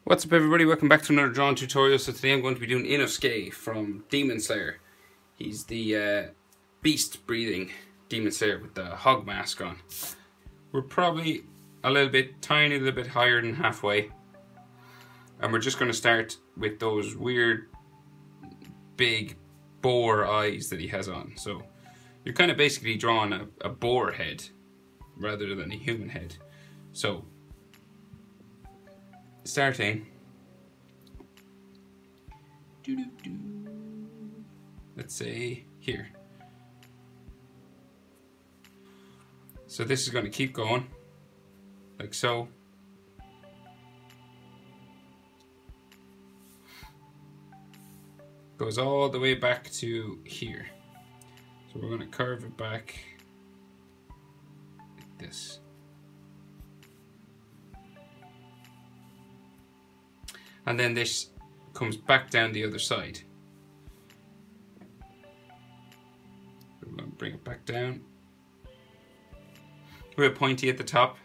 What's up everybody, welcome back to another drawing tutorial. So today I'm going to be doing Inosuke from Demon Slayer. He's the beast breathing Demon Slayer with the hog mask on. We're probably tiny little bit higher than halfway. And we're just going to start with those weird big boar eyes that he has on. So you're kind of basically drawing a boar head rather than a human head. So starting, let's say here. So this is going to keep going like so. Goes all the way back to here. So we're going to curve it back like this. And then this comes back down the other side. We're going to bring it back down. Real pointy at the top.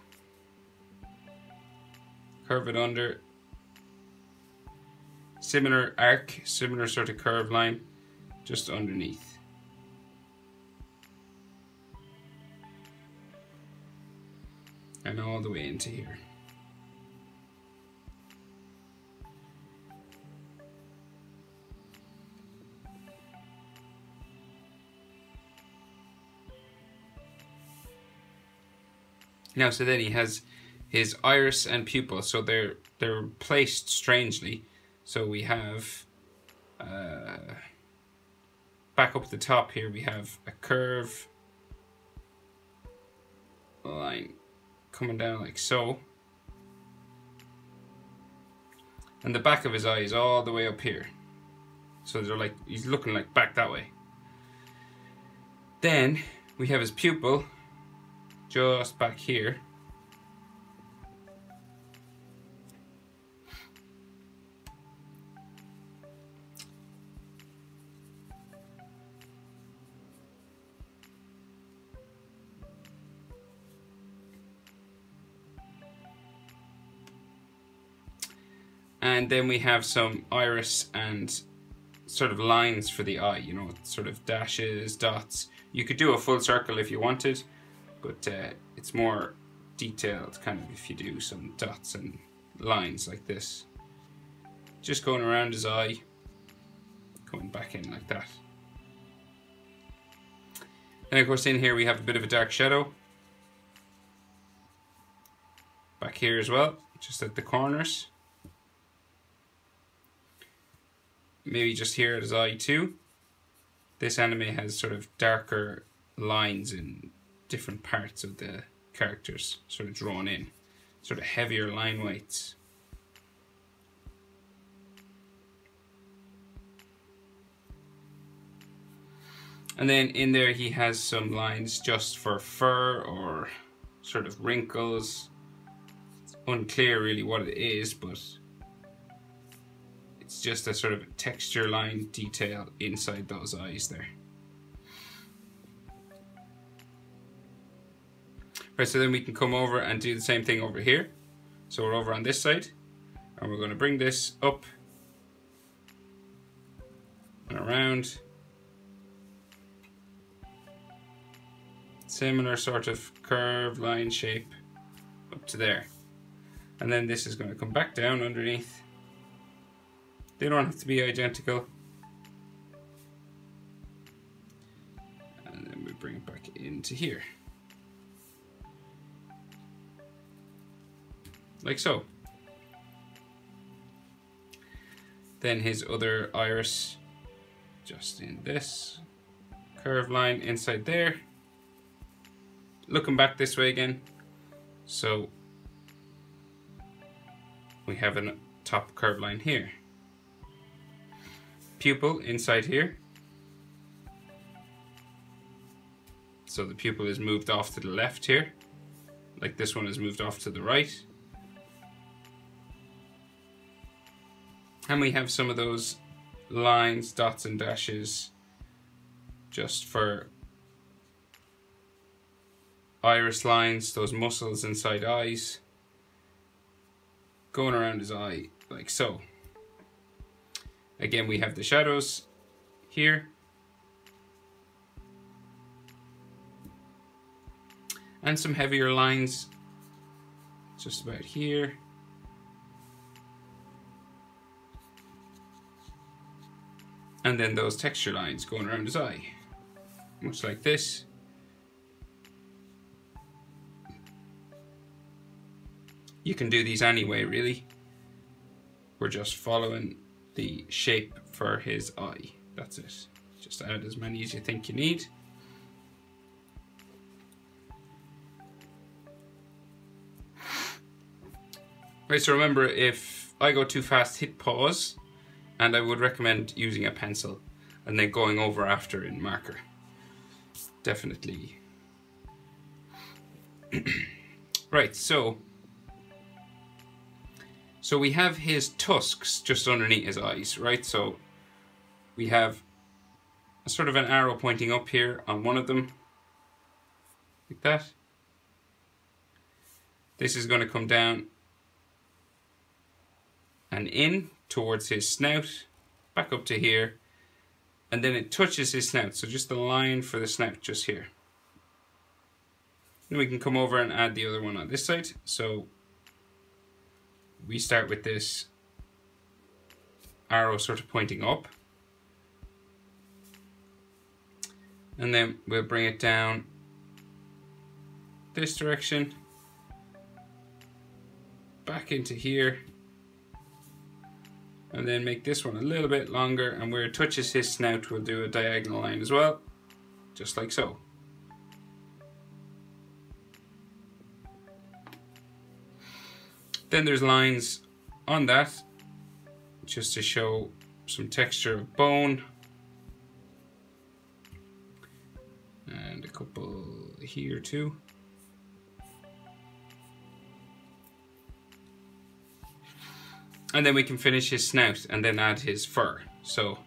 Curve it under. Similar arc, similar sort of curved line, just underneath. And all the way into here. Now, so then he has his iris and pupil, so they're placed strangely. So we have back up at the top here, we have a curve line coming down like so, and the back of his eye is all the way up here. So they're like, he's looking like back that way. Then we have his pupil just back here. And then we have some iris and sort of lines for the eye, you know, sort of dashes, dots. You could do a full circle if you wanted, but it's more detailed kind of if you do some dots and lines like this. Just going around his eye, going back in like that. And of course in here we have a bit of a dark shadow. Back here as well, just at the corners. Maybe just here at his eye too. This anime has sort of darker lines in different parts of the characters, sort of drawn in, sort of heavier line weights. And then in there he has some lines just for fur or sort of wrinkles. It's unclear really what it is, but it's just a sort of texture line detail inside those eyes there. Right, so then we can come over and do the same thing over here. So we're over on this side, and we're going to bring this up and around. Similar sort of curved line shape up to there. And then this is going to come back down underneath. They don't have to be identical. And then we bring it back into here. Like so. Then his other iris, just in this curved line inside there. Looking back this way again. So we have a top curved line here. Pupil inside here. So the pupil is moved off to the left here, like this one is moved off to the right. And we have some of those lines, dots and dashes just for iris lines, those muscles inside eyes. going around his eye like so. Again, we have the shadows here. And some heavier lines just about here. And then those texture lines going around his eye, much like this. You can do these anyway, really. We're just following the shape for his eye. That's it. Just add as many as you think you need. Right, so remember, if I go too fast, hit pause, and I would recommend using a pencil and then going over after in marker. Definitely. Right, so we have his tusks just underneath his eyes, right? So we have a sort of an arrow pointing up here on one of them, like that. This is going to come down and in towards his snout, back up to here, and then it touches his snout, so just the line for the snout just here. Then we can come over and add the other one on this side. So we start with this arrow sort of pointing up, and then we'll bring it down this direction, back into here, and then make this one a little bit longer, and where it touches his snout we'll do a diagonal line as well, just like so. Then there's lines on that just to show some texture of bone, and a couple here too. And then we can finish his snout and then add his fur. So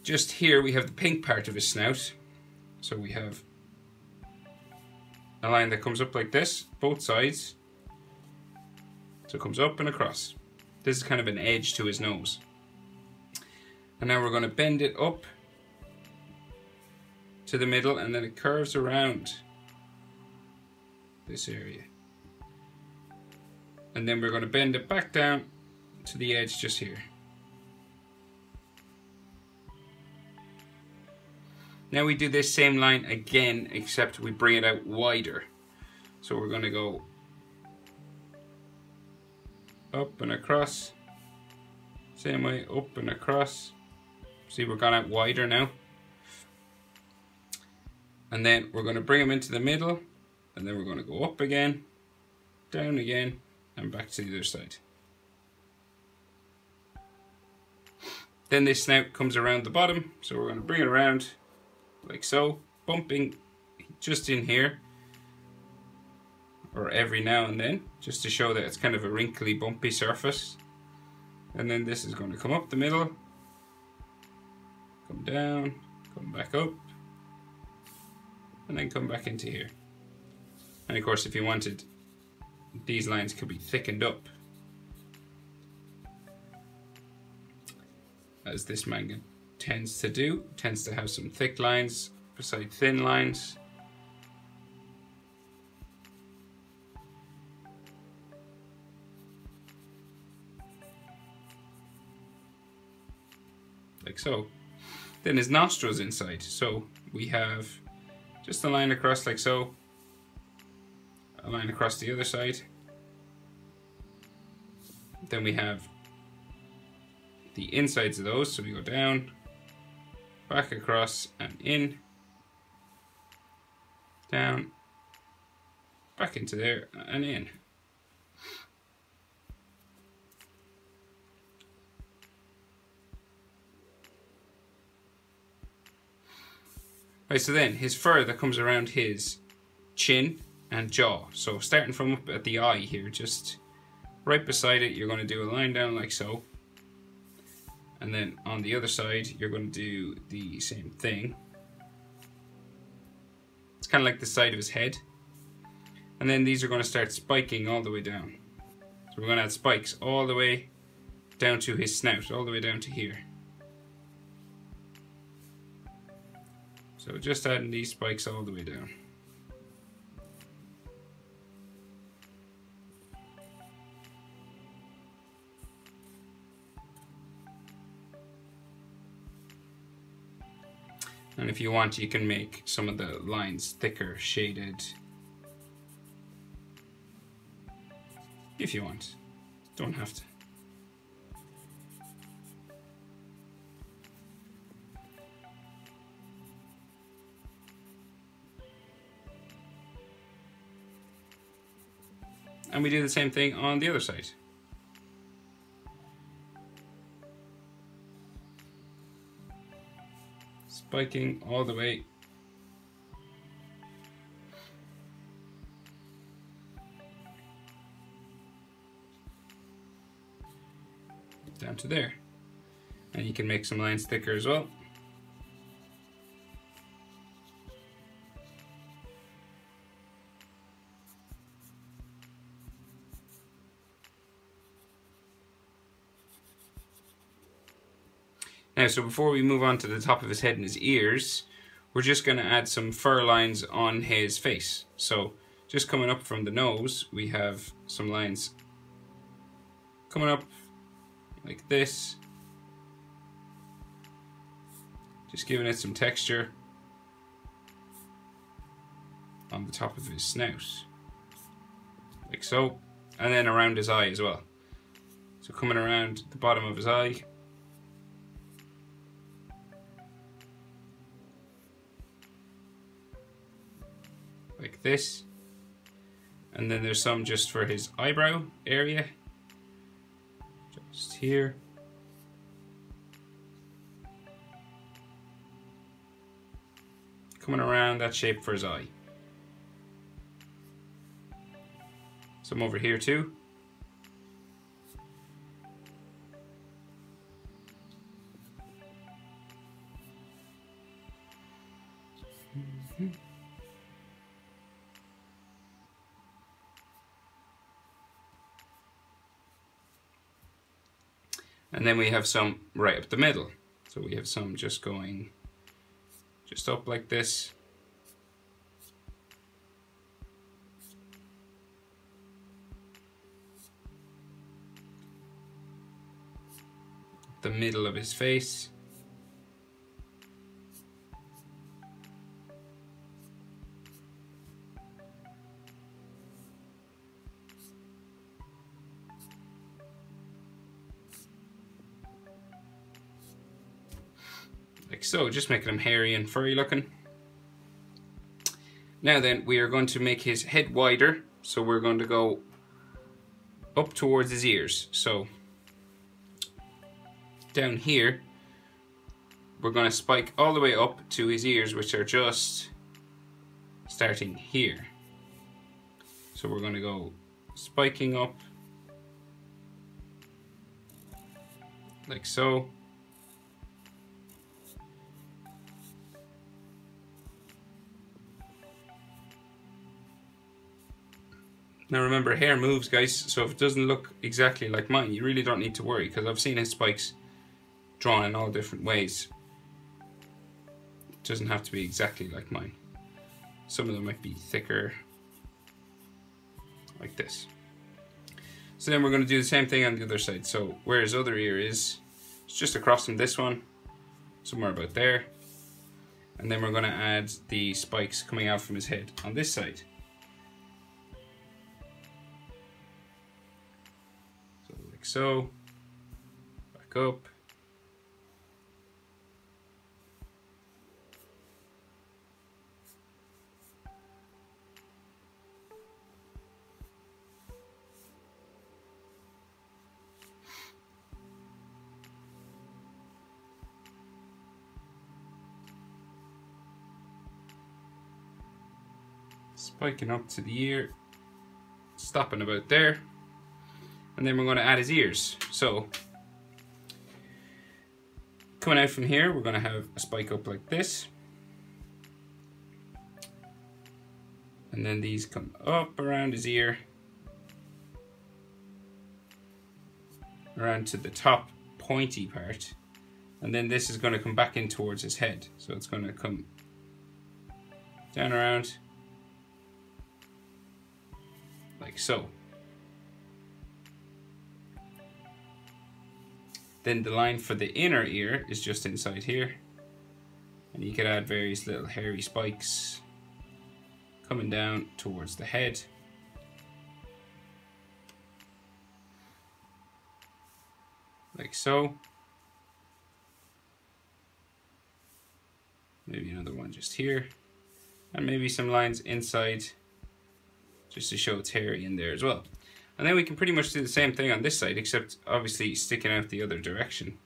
just here we have the pink part of his snout. So we have a line that comes up like this, both sides. So it comes up and across. This is kind of an edge to his nose. And now we're going to bend it up to the middle, and then it curves around this area. And then we're going to bend it back down to the edge just here. Now we do this same line again, except we bring it out wider. So we're going to go up and across, same way, up and across. See, we're gone out wider now. And then we're going to bring them into the middle, and then we're going to go up again, down again, and back to the other side. Then this snout comes around the bottom, so we're going to bring it around like so, bumping just in here, or every now and then, just to show that it's kind of a wrinkly, bumpy surface. And then this is going to come up the middle, come down, come back up, and then come back into here. And of course, if you wanted, these lines could be thickened up, as this manga tends to do. Tends to have some thick lines beside thin lines. Like so. Then his nostrils inside. So we have just a line across like so, a line across the other side. Then we have the insides of those, so we go down, back across and in, down, back into there and in. Right, so then his fur that comes around his chin and jaw. So starting from up at the eye here, just right beside it, you're going to do a line down like so. And then on the other side, you're going to do the same thing. It's kind of like the side of his head. And then these are going to start spiking all the way down. So we're going to add spikes all the way down to his snout, all the way down to here. So just adding these spikes all the way down. And if you want, you can make some of the lines thicker, shaded. If you want. Don't have to. And we do the same thing on the other side. Spiking all the way down to there. And you can make some lines thicker as well. Now, so before we move on to the top of his head and his ears, we're just going to add some fur lines on his face. So just coming up from the nose, we have some lines coming up like this. Just giving it some texture on the top of his snout, like so. And then around his eye as well. So coming around the bottom of his eye. Like this. And then there's some just for his eyebrow area. Just here. Coming around that shape for his eye. Some over here too. And then we have some right up the middle. So we have some just going just up like this. The middle of his face. Like so, just making him hairy and furry looking. Now then, we are going to make his head wider, so we're going to go up towards his ears. So down here, we're going to spike all the way up to his ears, which are just starting here. So we're going to go spiking up like so. Now remember, hair moves, guys, so if it doesn't look exactly like mine, you really don't need to worry, because I've seen his spikes drawn in all different ways. It doesn't have to be exactly like mine. Some of them might be thicker, like this. So then we're going to do the same thing on the other side. So where his other ear is, it's just across from this one, somewhere about there. And then we're going to add the spikes coming out from his head on this side. Like so, back up. Spiking up to the ear, stopping about there. And then we're going to add his ears. So, coming out from here, we're going to have a spike up like this. And then these come up around his ear, around to the top pointy part. And then this is going to come back in towards his head. So it's going to come down around like so. Then the line for the inner ear is just inside here. And you could add various little hairy spikes coming down towards the head. Like so. Maybe another one just here. And maybe some lines inside just to show it's hairy in there as well. And then we can pretty much do the same thing on this side, except obviously sticking out the other direction.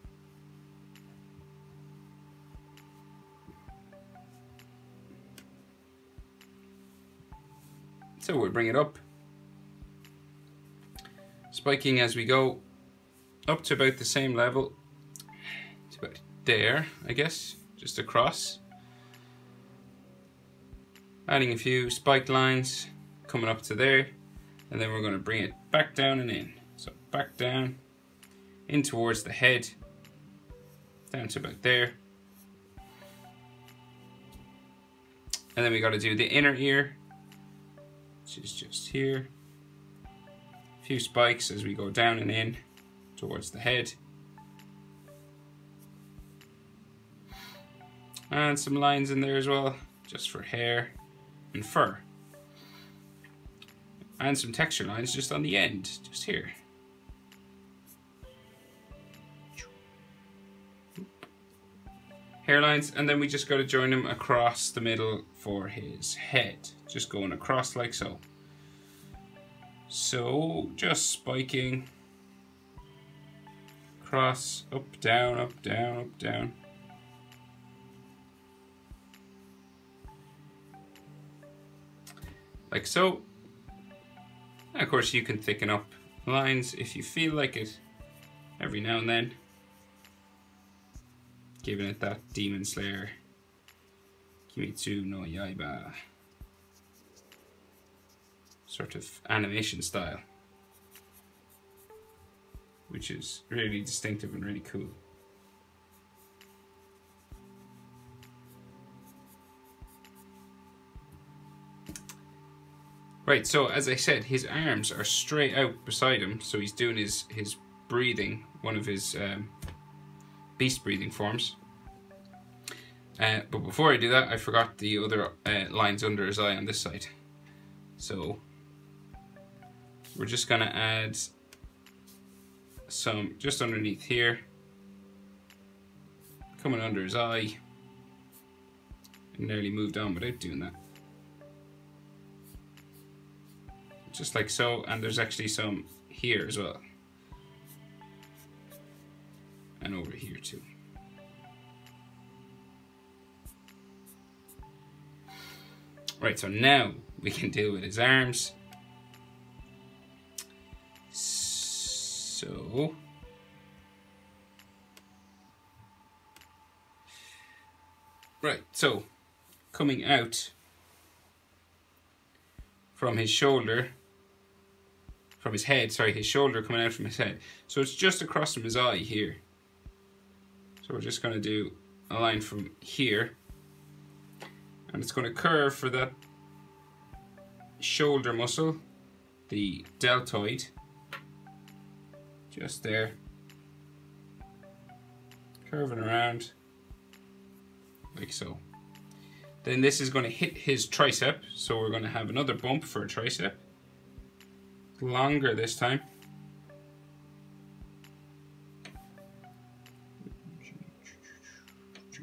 So we'll bring it up, spiking as we go up to about the same level. It's about there, I guess, just across. Adding a few spiked lines, coming up to there, and then we're going to bring it back down and in. So back down, in towards the head, down to about there. And then we got to do the inner ear, which is just here. A few spikes as we go down and in towards the head. And some lines in there as well, just for hair and fur. And some texture lines just on the end, just here. Hairlines, and then we just got to join them across the middle for his head. Just going across like so. So, just spiking. Across, up, down, up, down, up, down. Like so. And of course you can thicken up lines if you feel like it every now and then. Giving it that Demon Slayer Kimetsu no Yaiba sort of animation style, which is really distinctive and really cool. Right, so as I said, his arms are straight out beside him, so he's doing his breathing, one of his beast breathing forms. But before I do that, I forgot the other lines under his eye on this side. So we're just gonna add some just underneath here, coming under his eye. I nearly moved on without doing that. Just like so, and there's actually some here as well. And over here too. Right, so now we can deal with his arms. So right, so coming out from his shoulder, from his head, sorry, his shoulder coming out from his head. So it's just across from his eye here. So we're just going to do a line from here. And it's going to curve for that shoulder muscle, the deltoid. Just there. Curving around. Like so. Then this is going to hit his tricep. So we're going to have another bump for a tricep. Longer this time.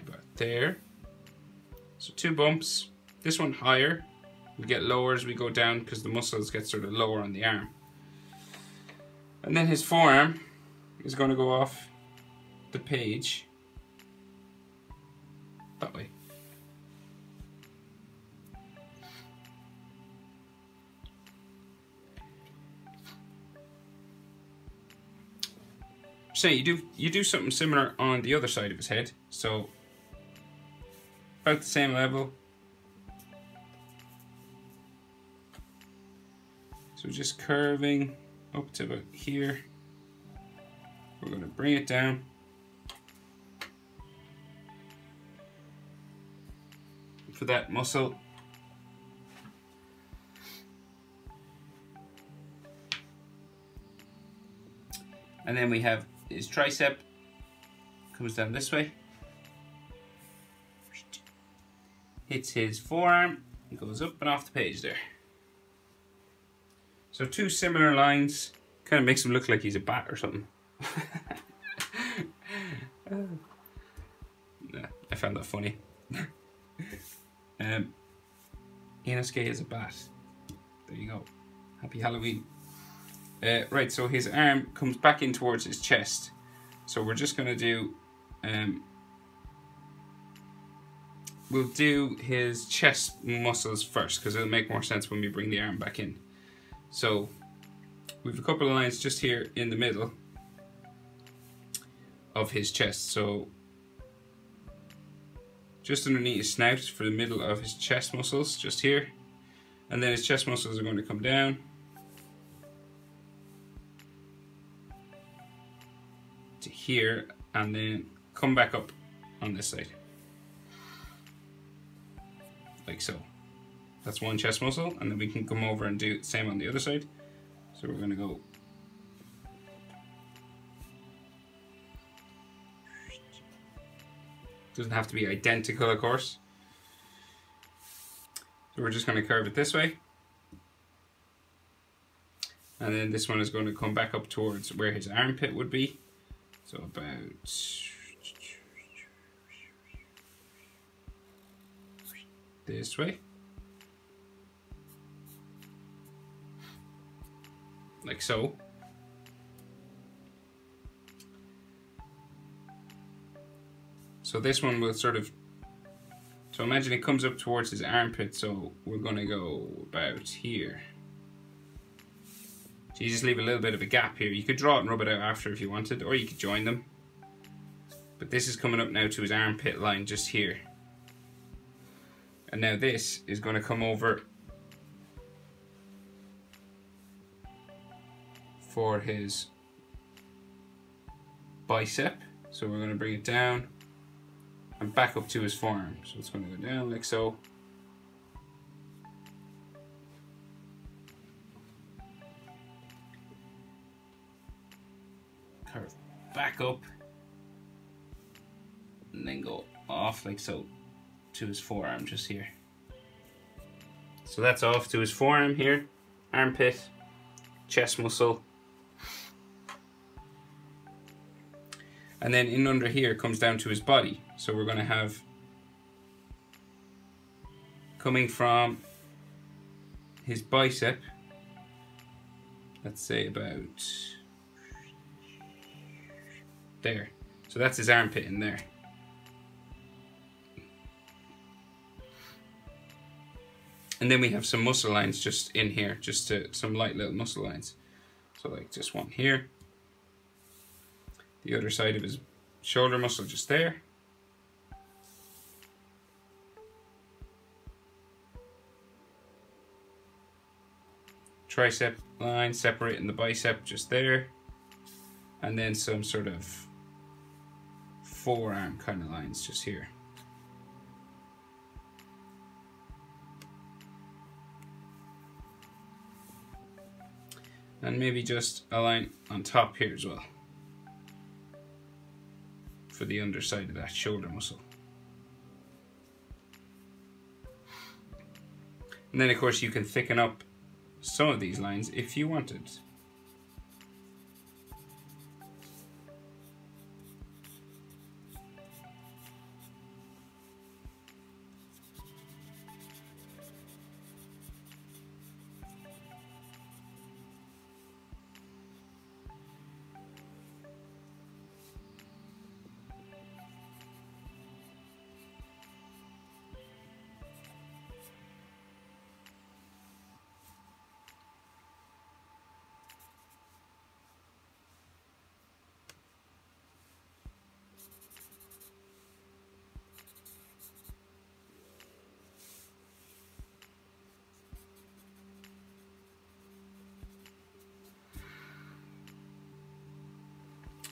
About there. So 2 bumps. This one higher. We get lower as we go down because the muscles get sort of lower on the arm. And then his forearm is going to go off the page that way. So you do something similar on the other side of his head. So about the same level. just curving up to about here. We're going to bring it down. For that muscle. And then we have his tricep, comes down this way. Hits his forearm, goes up and off the page there. So two similar lines, kind of makes him look like he's a bat or something. I found that funny. Inosuke is a bat. There you go. Happy Halloween. Right, so his arm comes back in towards his chest. So we're just going to do... we'll do his chest muscles first, because it'll make more sense when we bring the arm back in. So we have a couple of lines just here in the middle of his chest. So just underneath his snout for the middle of his chest muscles, just here. And then his chest muscles are going to come down. To here, and then come back up on this side. Like so. That's one chest muscle, and then we can come over and do the same on the other side. So we're going to go. Doesn't have to be identical, of course. So we're just going to curve it this way. And then this one is going to come back up towards where his armpit would be. So about this way. Like so. So this one will sort of, so imagine it comes up towards his armpit, so we're going to go about here. So you just leave a little bit of a gap here. You could draw it and rub it out after if you wanted, or you could join them. But this is coming up now to his armpit line just here. And now this is going to come over for his bicep. So we're going to bring it down and back up to his forearm. So it's going to go down like so. Curve back up and then go off like so to his forearm just here. So that's off to his forearm here, armpit, chest muscle. And then in under here comes down to his body. So we're going to have coming from his bicep, let's say about there. So that's his armpit in there. And then we have some muscle lines just in here, just some light little muscle lines. So like just one here. The other side of his shoulder muscle just there. Tricep line separating the bicep just there. And then some sort of forearm kind of lines just here. And maybe just a line on top here as well for the underside of that shoulder muscle. And then of course you can thicken up some of these lines if you wanted.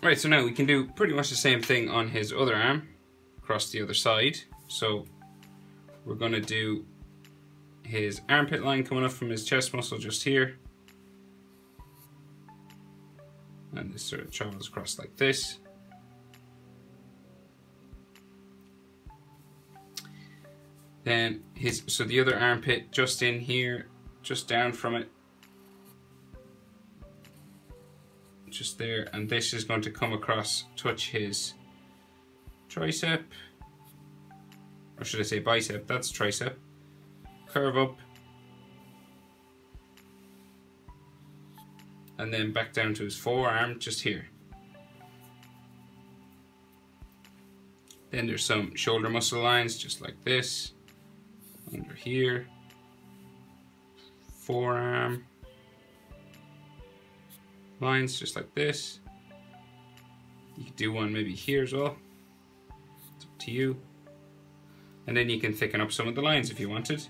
Right, so now we can do pretty much the same thing on his other arm, across the other side. So we're going to do his armpit line coming up from his chest muscle just here. And this sort of travels across like this. Then so the other armpit just in here, just down from it. Just there, and this is going to come across, touch his tricep, or should I say bicep, that's tricep, curve up, and then back down to his forearm, just here. Then there's some shoulder muscle lines, just like this, under here, forearm, lines just like this. You could do one maybe here as well. It's up to you. And then you can thicken up some of the lines if you wanted.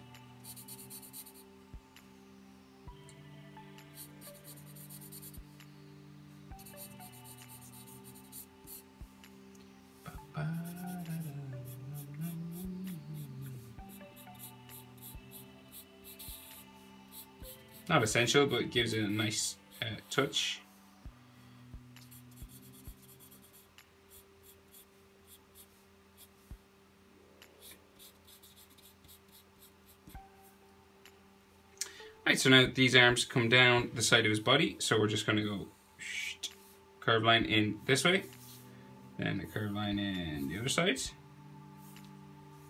Not essential, but it gives it a nice touch. Right, so now these arms come down the side of his body, so we're just going to go curve line in this way, then a curve line in the other side.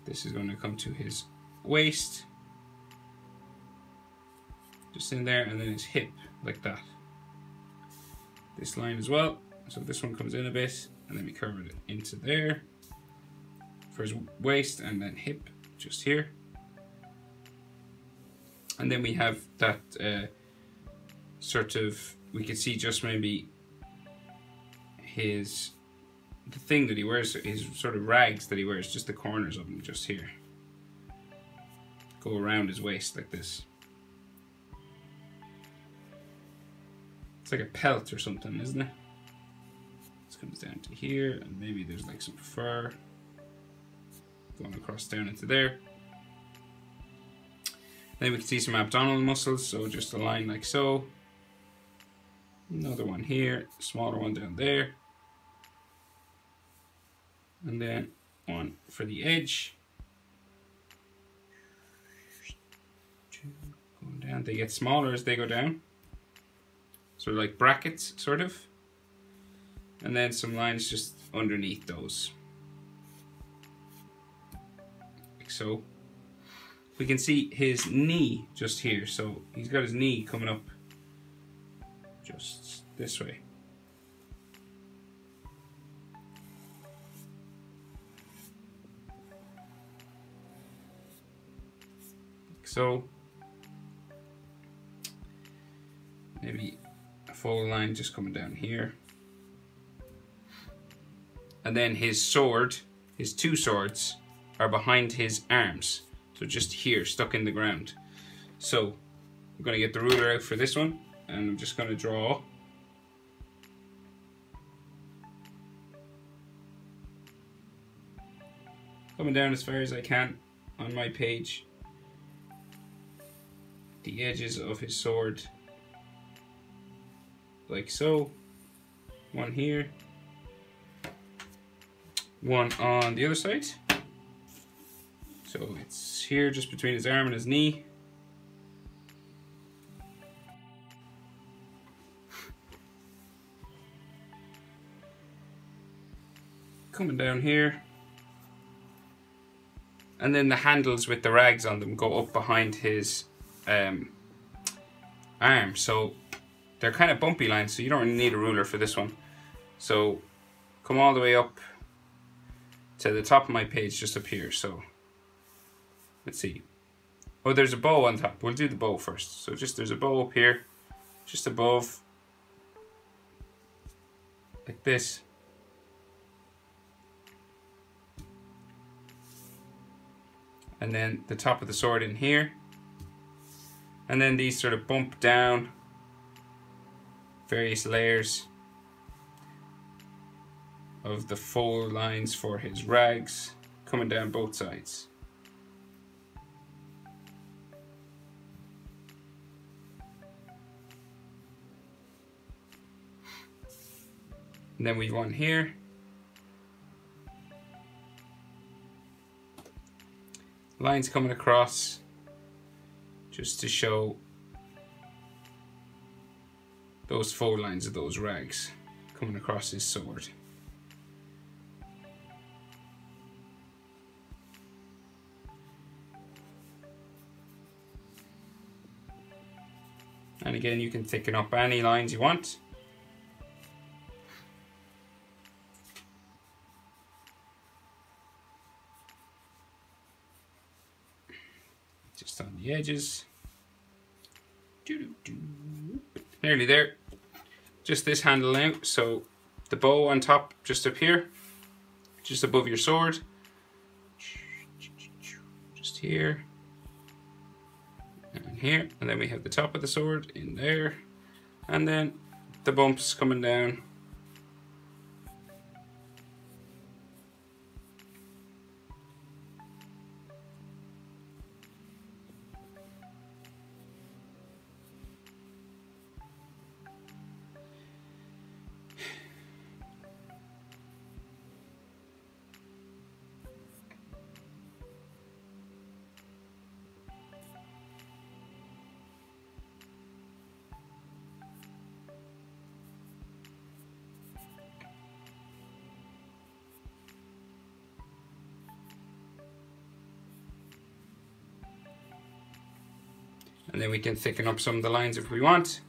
This is going to come to his waist, just in there, and then his hip, like that. This line as well, so this one comes in a bit, and then we curve it into there for his waist, and then hip just here. And then we have that sort of, we can see just maybe the thing that he wears, his sort of rags that he wears, just the corners of them just here. Go around his waist like this. It's like a pelt or something, isn't it? This comes down to here, and maybe there's like some fur going across down into there. Then we can see some abdominal muscles, so just a line like so. Another one here, smaller one down there. And then one for the edge. Going down, they get smaller as they go down. So like brackets, sort of. And then some lines just underneath those. Like so. We can see his knee just here, so he's got his knee coming up just this way. Like so. Maybe a full line just coming down here. And then his sword, his two swords, are behind his arms. So just here, stuck in the ground. So I'm going to get the ruler out for this one, and I'm just going to draw coming down as far as I can on my page the edges of his sword, like so. One here, one on the other side. So it's here just between his arm and his knee. Coming down here. And then the handles with the rags on them go up behind his arm. So they're kind of bumpy lines, so you don't really need a ruler for this one. So come all the way up to the top of my page, just up here. So let's see. Oh, there's a bow on top. We'll do the bow first. So just there's a bow up here, just above, like this. And then the top of the sword in here. And then these sort of bump down, various layers. of the fold lines for his rags coming down both sides. And then we've one here. Lines coming across just to show those fold lines of those rags coming across his sword. And again, you can thicken up any lines you want. Just on the edges. Nearly there. Just this handle now. So the bow on top, just up here, just above your sword. Just here. And here. And then we have the top of the sword in there. And then the bumps coming down. And then we can thicken up some of the lines if we want.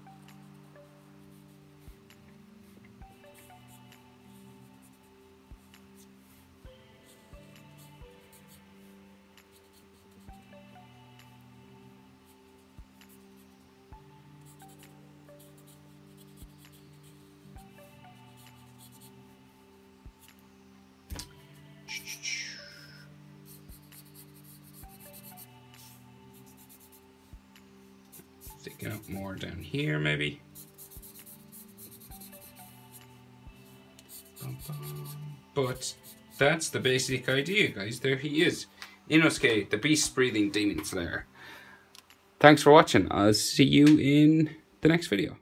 Thicken up more down here, maybe. But that's the basic idea, guys. There he is. Inosuke, the beast-breathing demon slayer. Thanks for watching. I'll see you in the next video.